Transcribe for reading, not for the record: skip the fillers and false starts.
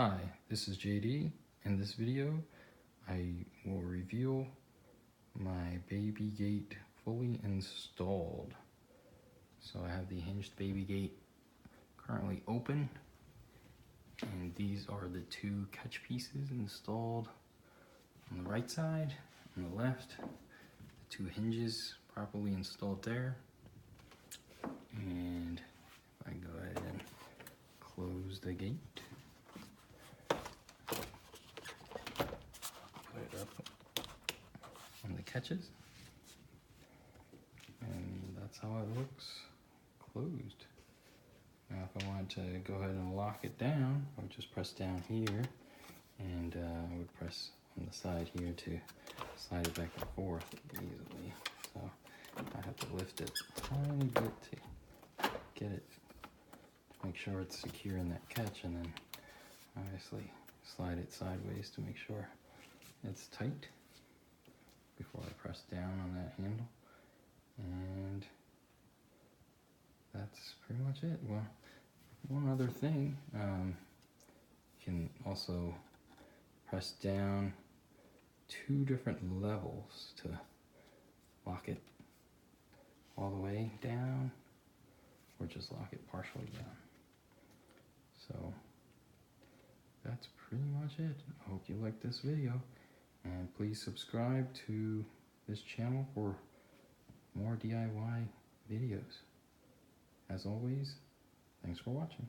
Hi, this is JD. In this video, I will reveal my baby gate fully installed. So I have the hinged baby gate currently open, and these are the two catch pieces installed on the right side. On the left, the two hinges properly installed there. And if I go ahead and close the gate, on the catches, and that's how it looks closed. Now if I wanted to go ahead and lock it down, I would just press down here, and I would press on the side here to slide it back and forth easily. So I have to lift it a tiny bit to get it, to make sure it's secure in that catch, and then obviously slide it sideways to make sure it's tight before I press down on that handle. And that's pretty much it. Well, one other thing, you can also press down two different levels to lock it all the way down, or just lock it partially down. So that's pretty much it. I hope you liked this video, and please subscribe to this channel for more DIY videos. As always, thanks for watching.